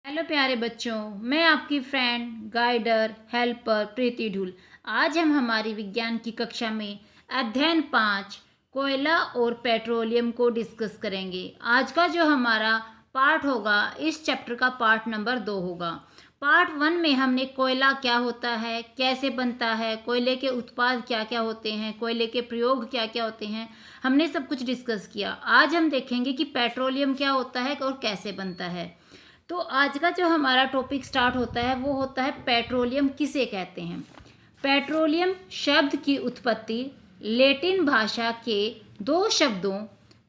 Hello प्यारे बच्चों, मैं आपकी फ्रेंड गाइडर हेल्पर प्रीति ढूल। आज हम हमारी विज्ञान की कक्षा में अध्ययन 5 कोयला और पेट्रोलियम को डिस्कस करेंगे। आज का जो हमारा पार्ट होगा, इस चैप्टर का पार्ट नंबर 2 होगा। पार्ट 1 में हमने कोयला क्या होता है, कैसे बनता है, कोयले के उत्पाद क्या क्या होते हैं, कोयले के प्रयोग क्या क्या होते हैं, हमने सब कुछ डिस्कस किया। आज हम देखेंगे कि पेट्रोलियम क्या होता है और कैसे बनता है। तो आज का जो हमारा टॉपिक स्टार्ट होता है वो होता है पेट्रोलियम किसे कहते हैं। पेट्रोलियम शब्द की उत्पत्ति लैटिन भाषा के दो शब्दों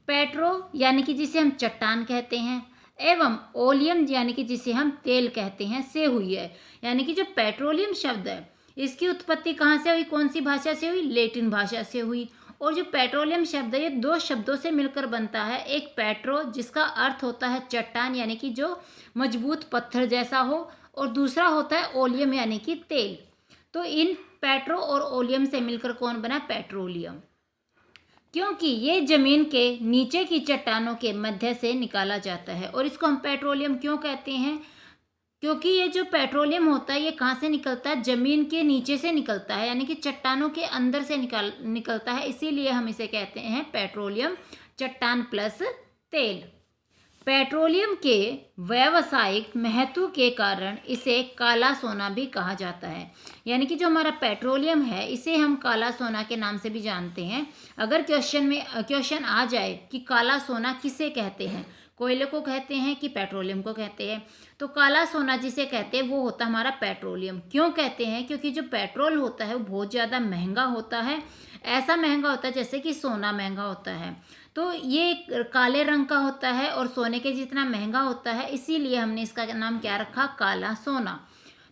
पेट्रो यानी कि जिसे हम चट्टान कहते हैं एवं ओलियम यानी कि जिसे हम तेल कहते हैं से हुई है। यानी कि जो पेट्रोलियम शब्द है इसकी उत्पत्ति कहाँ से हुई, कौन सी भाषा से हुई, लैटिन भाषा से हुई। और जो पेट्रोलियम शब्द है ये दो शब्दों से मिलकर बनता है। एक पेट्रो जिसका अर्थ होता है चट्टान यानी कि जो मजबूत पत्थर जैसा हो, और दूसरा होता है ओलियम यानी कि तेल। तो इन पेट्रो और ओलियम से मिलकर कौन बना, पेट्रोलियम। क्योंकि ये जमीन के नीचे की चट्टानों के मध्य से निकाला जाता है। और इसको हम पेट्रोलियम क्यों कहते हैं, क्योंकि ये जो पेट्रोलियम होता है ये कहाँ से निकलता है, जमीन के नीचे से निकलता है, यानी कि चट्टानों के अंदर से निकलता है। इसीलिए हम इसे कहते हैं पेट्रोलियम, चट्टान प्लस तेल। पेट्रोलियम के व्यावसायिक महत्व के कारण इसे काला सोना भी कहा जाता है। यानी कि जो हमारा पेट्रोलियम है इसे हम काला सोना के नाम से भी जानते हैं। अगर क्वेश्चन आ जाए कि काला सोना किसे कहते हैं, कोयले को कहते हैं कि पेट्रोलियम को कहते हैं, तो काला सोना जिसे कहते हैं वो होता है हमारा पेट्रोलियम। क्यों कहते हैं, क्योंकि जो पेट्रोल होता है वो बहुत ज़्यादा महंगा होता है। ऐसा महंगा होता है जैसे कि सोना महंगा होता है। तो ये काले रंग का होता है और सोने के जितना महंगा होता है, इसीलिए हमने इसका नाम क्या रखा, काला सोना।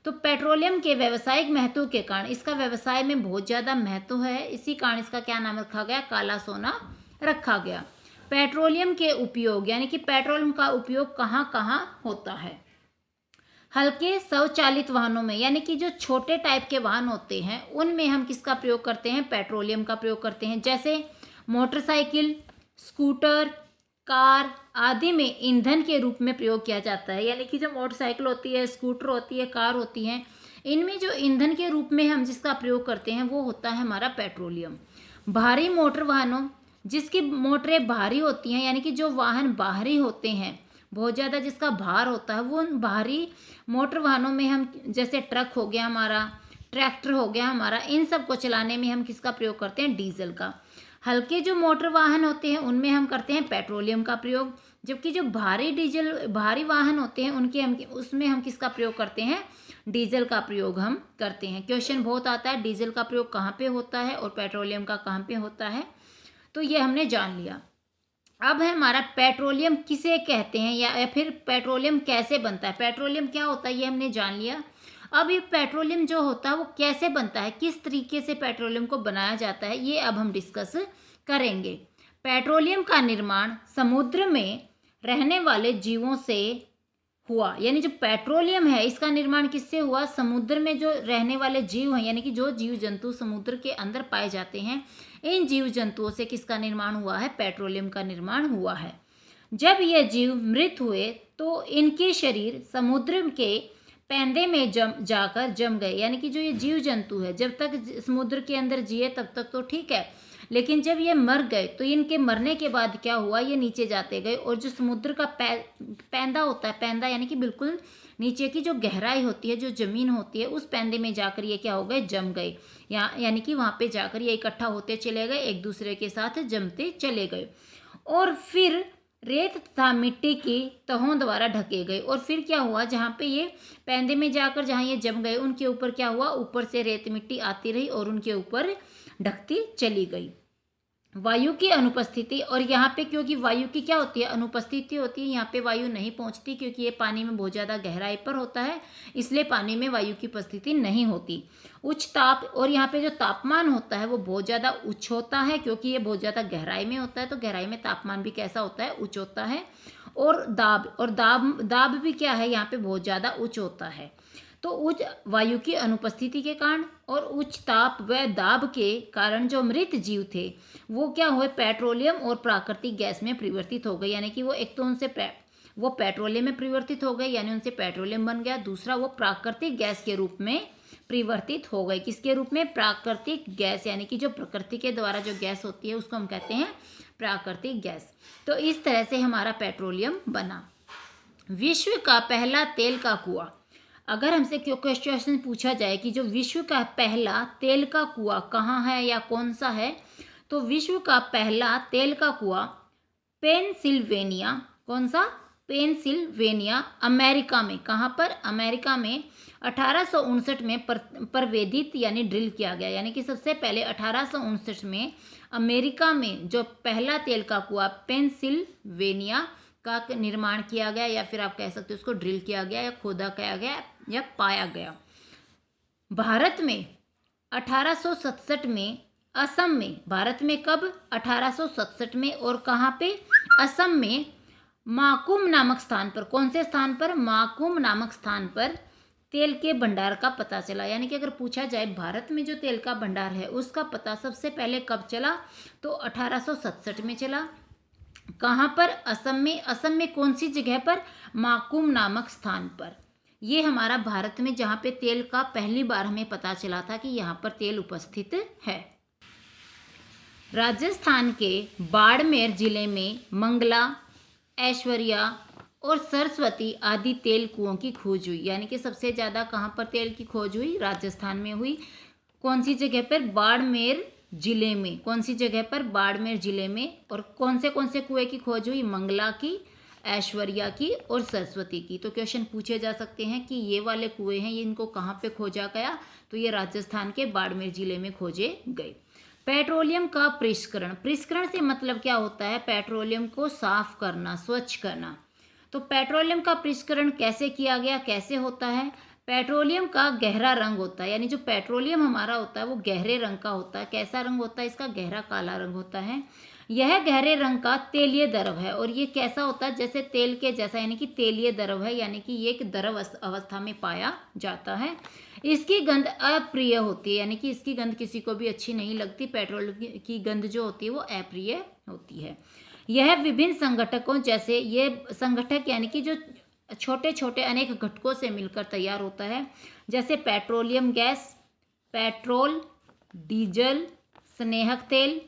तो पेट्रोलियम के व्यावसायिक महत्व के कारण इसका व्यवसाय में बहुत ज़्यादा महत्व है, इसी कारण इसका क्या नाम रखा गया, काला सोना रखा गया। पेट्रोलियम के उपयोग यानी कि पेट्रोलियम का उपयोग कहाँ कहाँ होता है। हल्के स्वचालित वाहनों में, यानी कि जो छोटे टाइप के वाहन होते हैं उनमें हम किसका प्रयोग करते हैं, पेट्रोलियम का प्रयोग करते हैं। जैसे मोटरसाइकिल, स्कूटर, कार आदि में ईंधन के रूप में प्रयोग किया जाता है। यानी कि जो मोटरसाइकिल होती है, स्कूटर होती है, कार होती है, इनमें जो ईंधन के रूप में हम जिसका प्रयोग करते हैं वो होता है हमारा पेट्रोलियम। भारी मोटर वाहनों, जिसकी मोटरें भारी होती हैं, यानी कि जो वाहन भारी होते हैं, बहुत ज़्यादा जिसका भार होता है, वो उन भारी मोटर वाहनों में हम, जैसे ट्रक हो गया हमारा, ट्रैक्टर हो गया हमारा, इन सब को चलाने में हम किसका प्रयोग करते हैं, डीजल का। हल्के जो मोटर वाहन होते हैं उनमें हम करते हैं पेट्रोलियम का प्रयोग। जबकि जो भारी वाहन होते हैं उनके हम उसमें हम किसका प्रयोग करते हैं, डीजल का प्रयोग हम करते हैं। क्वेश्चन बहुत आता है डीजल का प्रयोग कहाँ पे होता है और पेट्रोलियम का कहाँ पे होता है, तो ये हमने जान लिया। अब है हमारा पेट्रोलियम किसे कहते हैं या फिर पेट्रोलियम कैसे बनता है, पेट्रोलियम क्या होता है ये हमने जान लिया। अब ये पेट्रोलियम जो होता है वो कैसे बनता है, किस तरीके से पेट्रोलियम को बनाया जाता है, ये अब हम डिस्कस करेंगे। पेट्रोलियम का निर्माण समुद्र में रहने वाले जीवों से हुआ। यानी जो पेट्रोलियम है इसका निर्माण किससे हुआ, समुद्र में जो रहने वाले जीव हैं, यानी कि जो जीव जंतु समुद्र के अंदर पाए जाते हैं, इन जीव जंतुओं से किसका निर्माण हुआ है, पेट्रोलियम का निर्माण हुआ है। जब ये जीव मृत हुए तो इनके शरीर समुद्र के पैंदे में जाकर जम गए। यानी कि जो ये जीव जंतु है जब तक समुद्र के अंदर जिए तब तक तो ठीक है, लेकिन जब ये मर गए तो इनके मरने के बाद क्या हुआ, ये नीचे जाते गए और जो समुद्र का पैंदा होता है, पैंदा यानी कि बिल्कुल नीचे की जो गहराई होती है, जो जमीन होती है, उस पैंदे में जाकर ये क्या हो गए, जम गए। यानी कि वहाँ पे जाकर ये इकट्ठा होते चले गए, एक दूसरे के साथ जमते चले गए और फिर रेत तथा मिट्टी की तहों द्वारा ढके गए। और फिर क्या हुआ, जहाँ पे ये पैंदे में जाकर जहाँ ये जम गए उनके ऊपर क्या हुआ, ऊपर से रेत मिट्टी आती रही और उनके ऊपर ढकती चली गई। वायु की अनुपस्थिति, और यहाँ पे क्योंकि वायु की क्या होती है, अनुपस्थिति होती है, यहाँ पे वायु नहीं पहुँचती क्योंकि ये पानी में बहुत ज़्यादा गहराई पर होता है, इसलिए पानी में वायु की उपस्थिति नहीं होती। उच्च ताप, और यहाँ पे जो तापमान होता है वो बहुत ज़्यादा उच्च होता है क्योंकि ये बहुत ज़्यादा गहराई में होता है, तो गहराई में तापमान भी कैसा होता है, उच्च होता है। और दाब भी क्या है, यहाँ पे बहुत ज़्यादा उच्च होता है। तो उच्च वायु की अनुपस्थिति के कारण और उच्च ताप व दाब के कारण जो मृत जीव थे वो क्या हुए, पेट्रोलियम और प्राकृतिक गैस में परिवर्तित हो गए। यानी कि वो एक तो उनसे वो पेट्रोलियम में परिवर्तित हो गए, यानी उनसे पेट्रोलियम बन गया। दूसरा, वो प्राकृतिक गैस के रूप में परिवर्तित हो गए। किसके रूप में? प्राकृतिक गैस, यानी कि जो प्रकृति के द्वारा जो गैस होती है उसको हम कहते हैं प्राकृतिक गैस। तो इस तरह से हमारा पेट्रोलियम बना। विश्व का पहला तेल का कुआं, अगर हमसे क्वेश्चन पूछा जाए कि जो विश्व का पहला तेल का कुआं कहाँ है या कौन सा है, तो विश्व का पहला तेल का कुआं पेंसिल्वेनिया, कौन सा? पेंसिल्वेनिया, अमेरिका में। कहाँ पर? अमेरिका में 1859 में प्रवेदित यानी ड्रिल किया गया, यानी कि सबसे पहले 1859 में अमेरिका में जो पहला तेल का कुआं पेंसिल्वेनिया का निर्माण किया गया, या फिर आप कह सकते हो उसको ड्रिल किया गया या खोदा किया गया या पाया गया। भारत में 1867 में असम में, भारत में कब? 1867 में। और कहाँ पे? असम में माकुम नामक स्थान पर। कौन से स्थान पर? माकुम नामक स्थान पर तेल के भंडार का पता चला। यानी कि अगर पूछा जाए भारत में जो तेल का भंडार है उसका पता सबसे पहले कब चला, तो 1867 में चला। कहाँ पर? असम में। असम में कौन सी जगह पर? माकुम नामक स्थान पर। ये हमारा भारत में जहाँ पे तेल का पहली बार हमें पता चला था कि यहाँ पर तेल उपस्थित है। राजस्थान के बाड़मेर जिले में मंगला, ऐश्वर्या और सरस्वती आदि तेल कुओं की खोज हुई। यानी कि सबसे ज़्यादा कहाँ पर तेल की खोज हुई? राजस्थान में हुई। कौन सी जगह पर? बाड़मेर जिले में। कौन सी जगह पर? बाड़मेर जिले में। और कौन से कुएं की खोज हुई? मंगला की, ऐश्वर्या की और सरस्वती की। तो क्वेश्चन पूछे जा सकते हैं कि ये वाले कुएं हैं, ये इनको कहाँ पे खोजा गया, तो ये राजस्थान के बाड़मेर जिले में खोजे गए। पेट्रोलियम का परिष्करण, परिष्करण से मतलब क्या होता है? पेट्रोलियम को साफ करना, स्वच्छ करना। तो पेट्रोलियम का परिष्करण कैसे किया गया, कैसे होता है? पेट्रोलियम का गहरा रंग होता है, यानी जो पेट्रोलियम हमारा होता है वो गहरे रंग का होता है। कैसा रंग होता है इसका? गहरा काला रंग होता है। यह गहरे रंग का तेलीय द्रव है। और ये कैसा होता है? जैसे तेल के जैसा, यानी कि तेलीय द्रव है, यानी कि ये एक द्रव अवस्था में पाया जाता है। इसकी गंध अप्रिय होती है, यानी कि इसकी गंध किसी को भी अच्छी नहीं लगती। पेट्रोल की गंध जो होती है वो अप्रिय होती है। यह विभिन्न संगठकों, जैसे ये संगठक यानी कि जो छोटे छोटे अनेक घटकों से मिलकर तैयार होता है, जैसे पेट्रोलियम गैस, पेट्रोल, डीजल, स्नेहक तेल,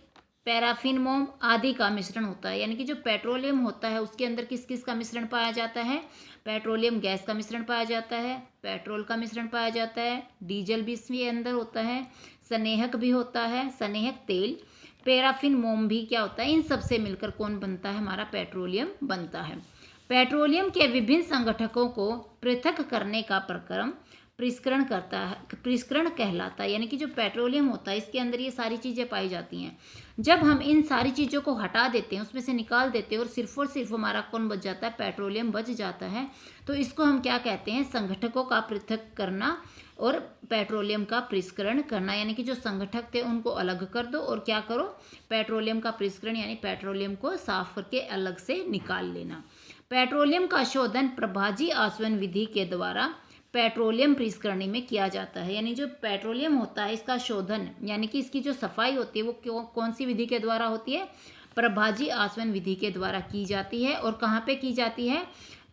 पैराफिन मोम आदि का मिश्रण होता है। यानी कि जो पेट्रोलियम होता है उसके अंदर किस किस का मिश्रण पाया जाता है? पेट्रोलियम गैस का मिश्रण पाया जाता है, पेट्रोल का मिश्रण पाया जाता है, डीजल भी इसके अंदर होता है, स्नेहक भी होता है, स्नेहक तेल, पैराफिन मोम भी क्या होता है? इन सब से मिलकर कौन बनता है? हमारा पेट्रोलियम बनता है। पेट्रोलियम के विभिन्न संगठकों को पृथक करने का प्रक्रम परिष्करण करता है, परिष्करण कहलाता है। यानी कि जो पेट्रोलियम होता है इसके अंदर ये सारी चीज़ें पाई जाती हैं। जब हम इन सारी चीज़ों को हटा देते हैं, उसमें से निकाल देते हैं, और सिर्फ हमारा कौन बच जाता है? पेट्रोलियम बच जाता है। तो इसको हम क्या कहते हैं? संगठकों का पृथक करना और पेट्रोलियम का परिष्करण करना। यानी कि जो संगठक थे उनको अलग कर दो और क्या करो? पेट्रोलियम का परिष्करण, यानी पेट्रोलियम को साफ करके अलग से निकाल लेना। पेट्रोलियम का शोधन प्रभाजी आसवन विधि के द्वारा पेट्रोलियम परिष्करण में किया जाता है। यानी जो पेट्रोलियम होता है इसका शोधन, यानी कि इसकी जो सफाई होती है वो कौन सी विधि के द्वारा होती है? प्रभाजी आसवन विधि के द्वारा की जाती है। और कहाँ पे की जाती है?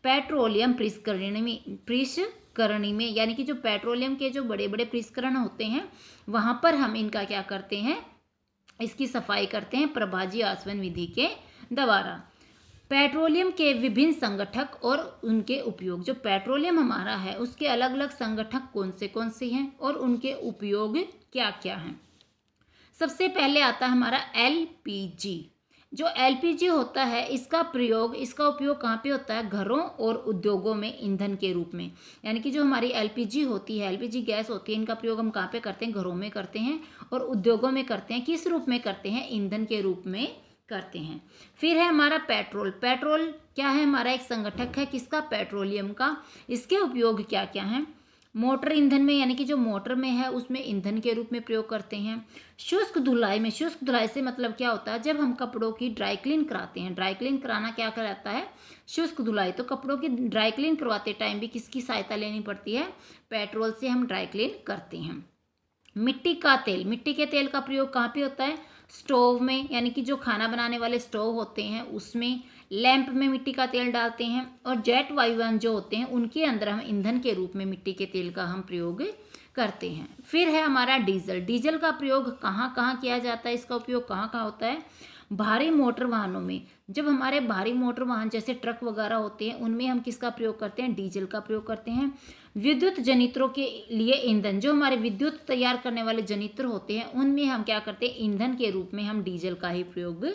पेट्रोलियम परिष्करणी में। यानी कि जो पेट्रोलियम के जो बड़े बड़े परिष्करण होते हैं वहाँ पर हम इनका क्या करते हैं? इसकी सफाई करते हैं प्रभाजी आसवन विधि के द्वारा। पेट्रोलियम के विभिन्न संगठक और उनके उपयोग, जो पेट्रोलियम हमारा है उसके अलग अलग संगठक कौन से हैं और उनके उपयोग क्या क्या हैं? सबसे पहले आता है हमारा एलपीजी। जो एलपीजी होता है इसका उपयोग कहाँ पे होता है? घरों और उद्योगों में ईंधन के रूप में। यानी कि जो हमारी एलपीजी होती है, एलपीजी गैस होती है, इनका प्रयोग हम कहाँ पे करते हैं? घरों में करते हैं और उद्योगों में करते हैं। किस रूप में करते हैं? ईंधन के रूप में करते हैं। फिर है हमारा पेट्रोल। पेट्रोल क्या है? हमारा एक संगठक है किसका? पेट्रोलियम का। इसके उपयोग क्या क्या हैं? मोटर ईंधन में, यानी कि जो मोटर में है उसमें ईंधन के रूप में प्रयोग करते हैं। शुष्क धुलाई में, शुष्क धुलाई से मतलब क्या होता है? जब हम कपड़ों की ड्राई क्लीन कराते हैं, ड्राई क्लीन कराना क्या कहलाता है? शुष्क धुलाई। तो कपड़ों की ड्राई क्लीन करवाते टाइम भी किसकी सहायता लेनी पड़ती है? पेट्रोल से हम ड्राई क्लीन करते हैं। मिट्टी का तेल, मिट्टी के तेल का प्रयोग कहाँ पे होता है? स्टोव में, यानी कि जो खाना बनाने वाले स्टोव होते हैं उसमें, लैंप में मिट्टी का तेल डालते हैं, और जेट वायुयान जो होते हैं उनके अंदर हम ईंधन के रूप में मिट्टी के तेल का हम प्रयोग करते हैं। फिर है हमारा डीजल। डीजल का प्रयोग कहाँ कहाँ किया जाता है, इसका उपयोग कहाँ कहाँ होता है? भारी मोटर वाहनों में। जब हमारे भारी मोटर वाहन जैसे ट्रक वगैरह होते हैं उनमें हम किसका प्रयोग करते हैं? डीजल का प्रयोग करते हैं। विद्युत जनित्रों के लिए ईंधन, जो हमारे विद्युत तैयार करने वाले जनित्र होते हैं उनमें हम क्या करते हैं? ईंधन के रूप में हम डीजल का ही प्रयोग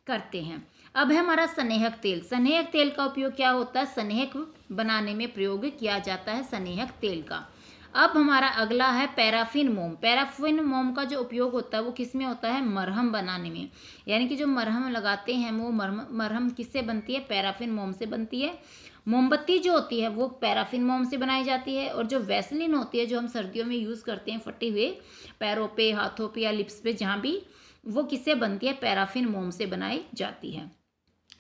करते हैं। अब है हमारा स्नेहक तेल। स्नेहक तेल का उपयोग क्या होता है? स्नेहक बनाने में प्रयोग किया जाता है स्नेहक तेल का। अब हमारा अगला है पैराफिन मोम। पैराफिन मोम का जो उपयोग होता है वो किस में होता है? मरहम बनाने में। यानी कि जो मरहम लगाते हैं वो मरहम किससे बनती है? पैराफिन मोम से बनती है। मोमबत्ती जो होती है वो पैराफिन मोम से बनाई जाती है, और जो वैसलीन होती है जो हम सर्दियों में यूज़ करते हैं फटे हुए पैरों पे, हाथों पे या लिप्स पे जहाँ भी, वो किससे बनती है? पैराफिन मोम से बनाई जाती है।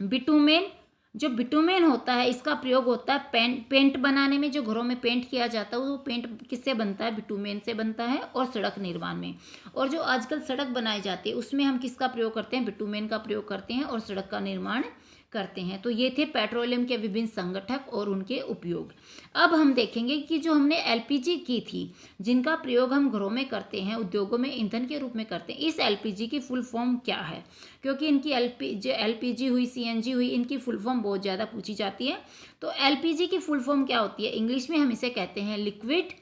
बिटुमेन, जो बिटुमेन होता है इसका प्रयोग होता है पेंट बनाने में। जो घरों में पेंट किया जाता है वो पेंट किससे बनता है? बिटुमेन से बनता है। और सड़क निर्माण में, और जो आजकल सड़क बनाई जाती है उसमें हम किसका प्रयोग करते हैं? बिटुमेन का प्रयोग करते हैं और सड़क का निर्माण करते हैं। तो ये थे पेट्रोलियम के विभिन्न संगठक और उनके उपयोग। अब हम देखेंगे कि जो हमने एलपीजी की थी, जिनका प्रयोग हम घरों में करते हैं, उद्योगों में ईंधन के रूप में करते हैं, इस एलपीजी की फुल फॉर्म क्या है? क्योंकि इनकी एलपीजी हुई, सीएनजी हुई, इनकी फुल फॉर्म बहुत ज़्यादा पूछी जाती है। तो एलपीजी की फुल फॉर्म क्या होती है? इंग्लिश में हम इसे कहते हैं लिक्विड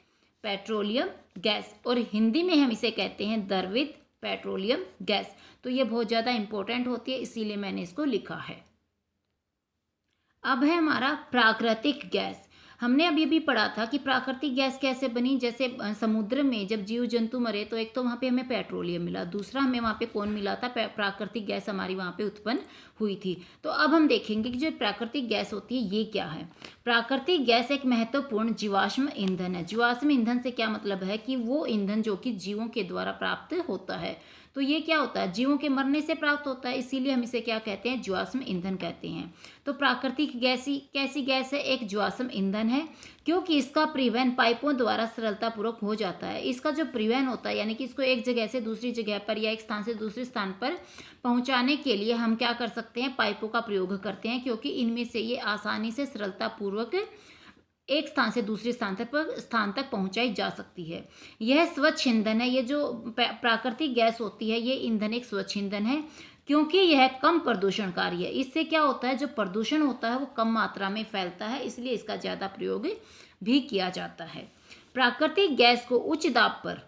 पेट्रोलियम गैस, और हिंदी में हम इसे कहते हैं द्रवित पेट्रोलियम गैस। तो ये बहुत ज़्यादा इंपॉर्टेंट होती है, इसीलिए मैंने इसको लिखा है। अब है हमारा प्राकृतिक गैस। हमने अभी भी पढ़ा था कि प्राकृतिक गैस कैसे बनी। जैसे समुद्र में जब जीव जंतु मरे तो एक तो वहाँ पे हमें पेट्रोलियम मिला, दूसरा हमें वहाँ पे कौन मिला था? प्राकृतिक गैस हमारी वहाँ पे उत्पन्न हुई थी। तो अब हम देखेंगे कि जो प्राकृतिक गैस होती है ये क्या है। प्राकृतिक गैस एक महत्वपूर्ण जीवाश्म ईंधन है। जीवाश्म ईंधन से क्या मतलब है? कि वो ईंधन जो कि जीवों के द्वारा प्राप्त होता है। तो ये क्या होता है? जीवों के मरने से प्राप्त होता है, इसीलिए हम इसे क्या कहते हैं? जीवाश्म ईंधन कहते हैं। तो प्राकृतिक गैस कैसी गैस है? एक जीवाश्म ईंधन है, क्योंकि इसका परिवहन पाइपों द्वारा सरलतापूर्वक हो जाता है। इसका जो परिवहन होता है, यानी कि इसको एक जगह से दूसरी जगह पर या एक स्थान से दूसरे स्थान पर पहुंचाने के लिए हम क्या कर सकते हैं? पाइपों का प्रयोग करते हैं, क्योंकि इनमें से ये आसानी से सरलतापूर्वक एक स्थान से दूसरे स्थान तक पहुंचाई जा सकती है। यह स्वच्छ ईंधन है। ये जो प्राकृतिक गैस होती है ये ईंधन एक स्वच्छ ईंधन है, क्योंकि यह कम प्रदूषणकारी है। इससे क्या होता है? जो प्रदूषण होता है वो कम मात्रा में फैलता है, इसलिए इसका ज़्यादा प्रयोग भी किया जाता है। प्राकृतिक गैस को उच्च दाब पर,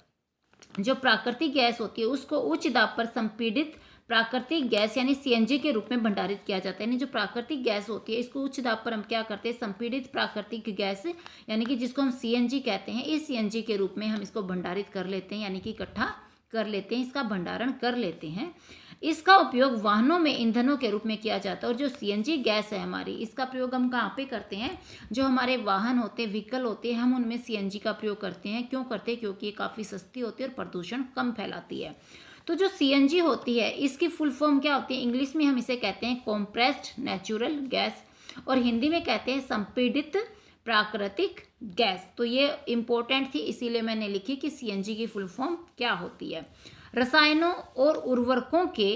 जो प्राकृतिक गैस होती है उसको उच्च दाब पर संपीड़ित प्राकृतिक गैस यानी सीएनजी के रूप में भंडारित किया जाता है। यानी जो प्राकृतिक गैस होती है इसको उच्च दाब पर हम क्या करते हैं? संपीड़ित प्राकृतिक गैस, यानी कि जिसको हम सीएनजी कहते हैं, इस सीएनजी के रूप में हम इसको भंडारित कर लेते हैं, यानी कि इकट्ठा कर लेते हैं, इसका भंडारण कर लेते हैं। इसका उपयोग वाहनों में ईंधनों के रूप में किया जाता है। और जो सीएनजी गैस है हमारी, इसका प्रयोग हम कहाँ पे करते हैं? जो हमारे वाहन होते हैं, व्हीकल होते हैं, हम उनमें सीएनजी का प्रयोग करते हैं। क्यों करते हैं? क्योंकि ये काफ़ी सस्ती होती है और प्रदूषण कम फैलाती है। तो जो सीएनजी होती है इसकी फुल फॉर्म क्या होती है? इंग्लिश में हम इसे कहते हैं कॉम्प्रेस्ड नेचुरल गैस, और हिंदी में कहते हैं संपीड़ित प्राकृतिक गैस। तो ये इंपॉर्टेंट थी, इसीलिए मैंने लिखी कि सीएनजी की फुल फॉर्म क्या होती है। रसायनों और उर्वरकों के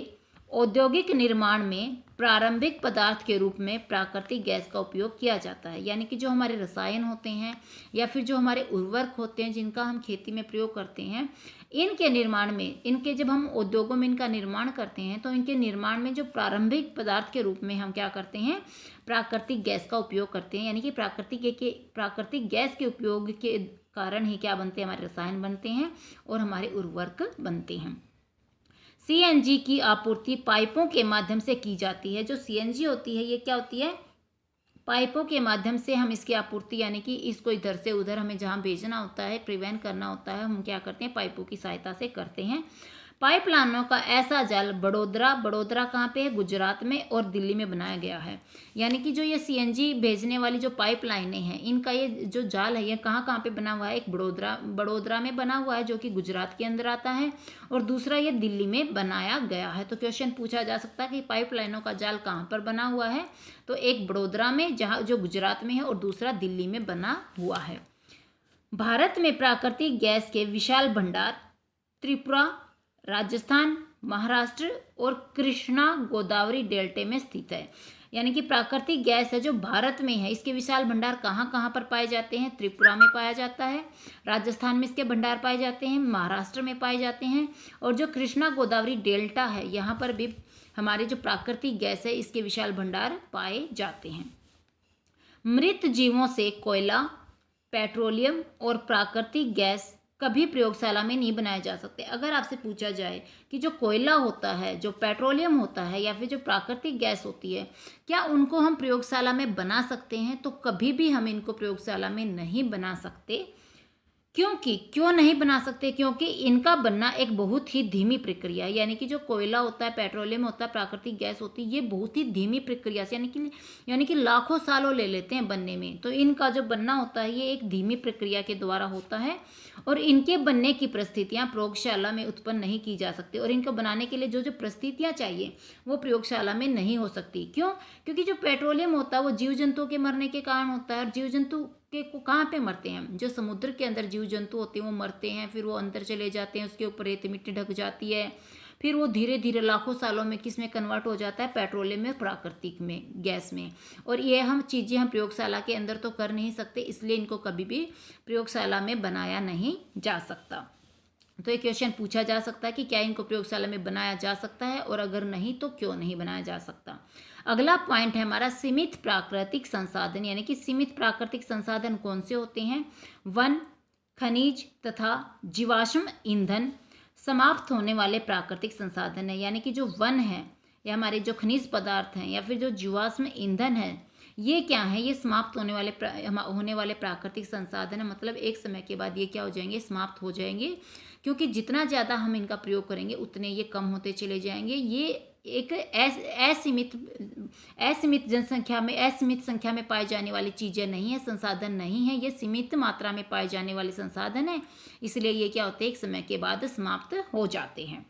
औद्योगिक निर्माण में प्रारंभिक पदार्थ के रूप में प्राकृतिक गैस का उपयोग किया जाता है। यानी कि जो हमारे रसायन होते हैं या फिर जो हमारे उर्वरक होते हैं जिनका हम खेती में प्रयोग करते हैं, इनके निर्माण में, इनके जब हम उद्योगों में इनका निर्माण करते हैं तो इनके निर्माण में जो प्रारंभिक पदार्थ के रूप में हम क्या करते हैं? प्राकृतिक गैस का उपयोग करते हैं। यानी कि प्राकृतिक गैस के उपयोग के कारण ही क्या बनते हैं? हमारे रसायन बनते हैं और हमारे उर्वरक बनते हैं। सीएनजी की आपूर्ति पाइपों के माध्यम से की जाती है। जो सीएनजी होती है ये क्या होती है? पाइपों के माध्यम से हम इसकी आपूर्ति, यानी कि इसको इधर से उधर हमें जहाँ भेजना होता है, परिवहन करना होता है, हम क्या करते हैं? पाइपों की सहायता से करते हैं। पाइपलाइनों का ऐसा जाल बड़ोदरा कहाँ पे है? गुजरात में, और दिल्ली में बनाया गया है। यानी कि जो ये सीएनजी भेजने वाली जो पाइपलाइनें हैं, इनका ये जो जाल है ये कहाँ कहाँ पे बना हुआ है? एक बड़ोदरा में बना हुआ है जो कि गुजरात के अंदर आता है, और दूसरा ये दिल्ली में बनाया गया है। तो क्वेश्चन पूछा जा सकता है कि पाइपलाइनों का जाल कहाँ पर बना हुआ है? तो एक बड़ोदरा में, जहाँ जो गुजरात में है, और दूसरा दिल्ली में बना हुआ है। भारत में प्राकृतिक गैस के विशाल भंडार त्रिपुरा, राजस्थान, महाराष्ट्र और कृष्णा गोदावरी डेल्टे में स्थित है। यानी कि प्राकृतिक गैस है जो भारत में है, इसके विशाल भंडार कहाँ कहाँ पर पाए जाते हैं? त्रिपुरा में पाया जाता है, राजस्थान में इसके भंडार पाए जाते हैं, महाराष्ट्र में पाए जाते हैं, और जो कृष्णा गोदावरी डेल्टा है यहाँ पर भी हमारे जो प्राकृतिक गैस है इसके विशाल भंडार पाए जाते हैं। मृत जीवों से कोयला, पेट्रोलियम और प्राकृतिक गैस कभी प्रयोगशाला में नहीं बनाए जा सकते। अगर आपसे पूछा जाए कि जो कोयला होता है, जो पेट्रोलियम होता है या फिर जो प्राकृतिक गैस होती है, क्या उनको हम प्रयोगशाला में बना सकते हैं? तो कभी भी हम इनको प्रयोगशाला में नहीं बना सकते। क्यों नहीं बना सकते? क्योंकि इनका बनना एक बहुत ही धीमी प्रक्रिया है। यानी कि जो कोयला होता है, पेट्रोलियम होता है, प्राकृतिक गैस होती है, ये बहुत ही धीमी प्रक्रिया से यानी कि लाखों सालों ले लेते हैं बनने में। तो इनका जो बनना होता है ये एक धीमी प्रक्रिया के द्वारा होता है और इनके बनने की परिस्थितियाँ प्रयोगशाला में उत्पन्न नहीं की जा सकती, और इनको बनाने के लिए जो जो परिस्थितियाँ चाहिए वो प्रयोगशाला में नहीं हो सकती। क्यों? क्योंकि जो पेट्रोलियम होता है वो जीव जंतुओं के मरने के कारण होता है, और जीव जंतु के को कहाँ पे मरते हैं? जो समुद्र के अंदर जीव जंतु होते हैं वो मरते हैं, फिर वो अंदर चले जाते हैं, उसके ऊपर रेत मिट्टी ढक जाती है, फिर वो धीरे धीरे लाखों सालों में किस में कन्वर्ट हो जाता है? पेट्रोलियम में, प्राकृतिक में, गैस में। और ये हम चीज़ें हम प्रयोगशाला के अंदर तो कर नहीं सकते, इसलिए इनको कभी भी प्रयोगशाला में बनाया नहीं जा सकता। तो ये क्वेश्चन पूछा जा सकता है कि क्या इनको प्रयोगशाला में बनाया जा सकता है, और अगर नहीं तो क्यों नहीं बनाया जा सकता। अगला पॉइंट है हमारा सीमित प्राकृतिक संसाधन। यानी कि सीमित प्राकृतिक संसाधन कौन से होते हैं? वन, खनिज तथा जीवाश्म ईंधन समाप्त होने वाले प्राकृतिक संसाधन है। यानी कि जो वन है या हमारे जो खनिज पदार्थ हैं या फिर जो जीवाश्म ईंधन है, ये क्या है? ये समाप्त होने वाले प्राकृतिक संसाधन है। मतलब एक समय के बाद ये क्या हो जाएंगे? समाप्त हो जाएंगे, क्योंकि जितना ज़्यादा हम इनका प्रयोग करेंगे उतने ये कम होते चले जाएंगे। ये एक असीमित संख्या में पाए जाने वाली चीज़ें नहीं है, संसाधन नहीं है, ये सीमित मात्रा में पाए जाने वाले संसाधन है, इसलिए ये क्या होते हैं? एक समय के बाद समाप्त हो जाते हैं।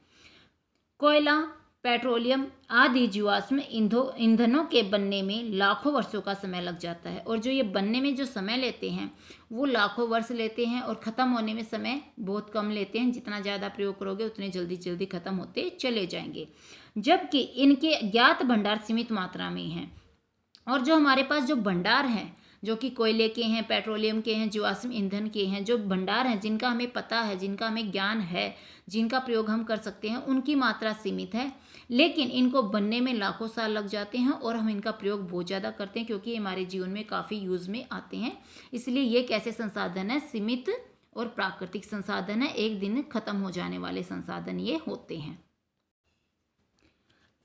कोयला, पेट्रोलियम आदि जीवाश्म ईंधनों के बनने में लाखों वर्षों का समय लग जाता है, और जो ये बनने में जो समय लेते हैं वो लाखों वर्ष लेते हैं, और ख़त्म होने में समय बहुत कम लेते हैं। जितना ज़्यादा प्रयोग करोगे उतने जल्दी ख़त्म होते चले जाएंगे, जबकि इनके ज्ञात भंडार सीमित मात्रा में हैं। और जो हमारे पास जो भंडार हैं, जो कि कोयले के हैं, पेट्रोलियम के हैं, जीवाश्म ईंधन के हैं, जो भंडार हैं जिनका हमें पता है, जिनका हमें ज्ञान है, जिनका प्रयोग हम कर सकते हैं, उनकी मात्रा सीमित है, लेकिन इनको बनने में लाखों साल लग जाते हैं, और हम इनका प्रयोग बहुत ज़्यादा करते हैं क्योंकि हमारे जीवन में काफ़ी यूज़ में आते हैं। इसलिए ये कैसे संसाधन है? सीमित और प्राकृतिक संसाधन है, एक दिन खत्म हो जाने वाले संसाधन ये होते हैं।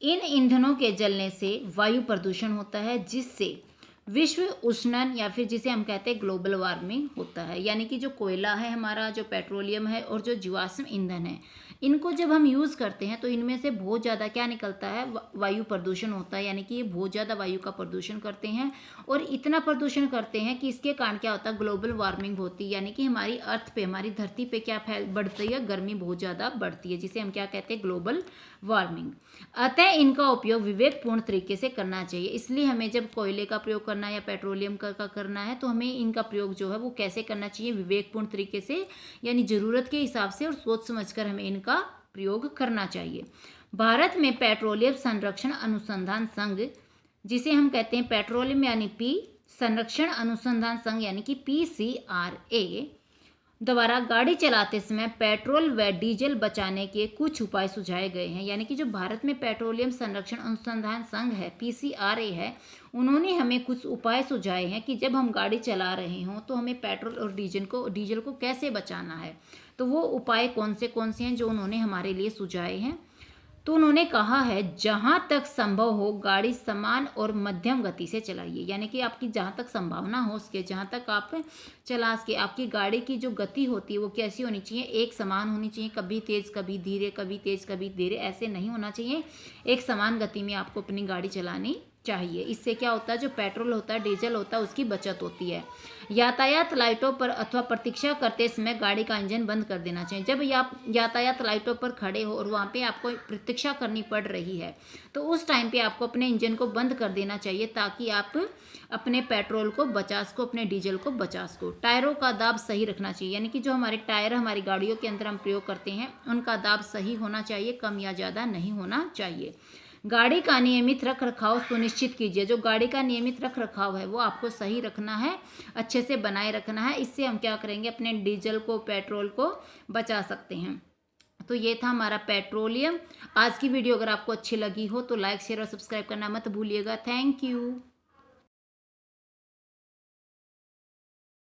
इन ईंधनों के जलने से वायु प्रदूषण होता है, जिससे विश्व उष्णन या फिर जिसे हम कहते हैं ग्लोबल वार्मिंग होता है। यानी कि जो कोयला है हमारा, जो पेट्रोलियम है और जो जीवाश्म ईंधन है, इनको जब हम यूज़ करते हैं तो इनमें से बहुत ज़्यादा क्या निकलता है? वायु प्रदूषण होता है। यानी कि ये बहुत ज़्यादा वायु का प्रदूषण करते हैं, और इतना प्रदूषण करते हैं कि इसके कारण क्या होता है? ग्लोबल वार्मिंग होती है। यानी कि हमारी अर्थ पे, हमारी धरती पे क्या बढ़ती है? गर्मी बहुत ज़्यादा बढ़ती है, जिसे हम क्या कहते हैं? Global warming. अतः इनका उपयोग विवेकपूर्ण तरीके से करना चाहिए। इसलिए हमें जब कोयले का प्रयोग करना है या पेट्रोलियम का करना है तो हमें इनका प्रयोग जो है वो कैसे करना चाहिए? विवेकपूर्ण तरीके से, यानी ज़रूरत के हिसाब से और सोच समझकर हमें इनका प्रयोग करना चाहिए। भारत में पेट्रोलियम संरक्षण अनुसंधान संघ, जिसे हम कहते हैं पेट्रोलियम यानी पी, संरक्षण अनुसंधान संघ यानी कि PCRA, द्वारा गाड़ी चलाते समय पेट्रोल व डीजल बचाने के कुछ उपाय सुझाए गए हैं। यानी कि जो भारत में पेट्रोलियम संरक्षण अनुसंधान संघ है, PCRA है, उन्होंने हमें कुछ उपाय सुझाए हैं कि जब हम गाड़ी चला रहे हों तो हमें पेट्रोल और डीजल को कैसे बचाना है। तो वो उपाय कौन से हैं जो उन्होंने हमारे लिए सुझाए हैं? तो उन्होंने कहा है, जहाँ तक संभव हो गाड़ी समान और मध्यम गति से चलाइए। यानी कि आपकी जहाँ तक संभावना हो उसके, जहाँ तक आप चला सके, आपकी गाड़ी की जो गति होती है वो कैसी होनी चाहिए? एक समान होनी चाहिए, कभी तेज़ कभी धीरे, कभी तेज़ कभी धीरे, ऐसे नहीं होना चाहिए। एक समान गति में आपको अपनी गाड़ी चलानी चाहिए। इससे क्या होता है? जो पेट्रोल होता है, डीजल होता है, उसकी बचत होती है। यातायात लाइटों पर अथवा प्रतीक्षा करते समय गाड़ी का इंजन बंद कर देना चाहिए। जब आप यातायात लाइटों पर खड़े हो और वहाँ पे आपको प्रतीक्षा करनी पड़ रही है तो उस टाइम पे आपको अपने इंजन को बंद कर देना चाहिए, ताकि आप अपने पेट्रोल को बचा सको, अपने डीजल को बचा सको। टायरों का दाब सही रखना चाहिए। यानी कि जो हमारे टायर हमारी गाड़ियों के अंदर हम प्रयोग करते हैं उनका दाब सही होना चाहिए, कम या ज़्यादा नहीं होना चाहिए। गाड़ी का नियमित रख रखाव सुनिश्चित कीजिए। जो गाड़ी का नियमित रख रखाव है वो आपको सही रखना है, अच्छे से बनाए रखना है। इससे हम क्या करेंगे, अपने डीजल को, पेट्रोल को बचा सकते हैं। तो ये था हमारा पेट्रोलियम। आज की वीडियो अगर आपको अच्छी लगी हो तो लाइक, शेयर और सब्सक्राइब करना मत भूलिएगा। Thank you.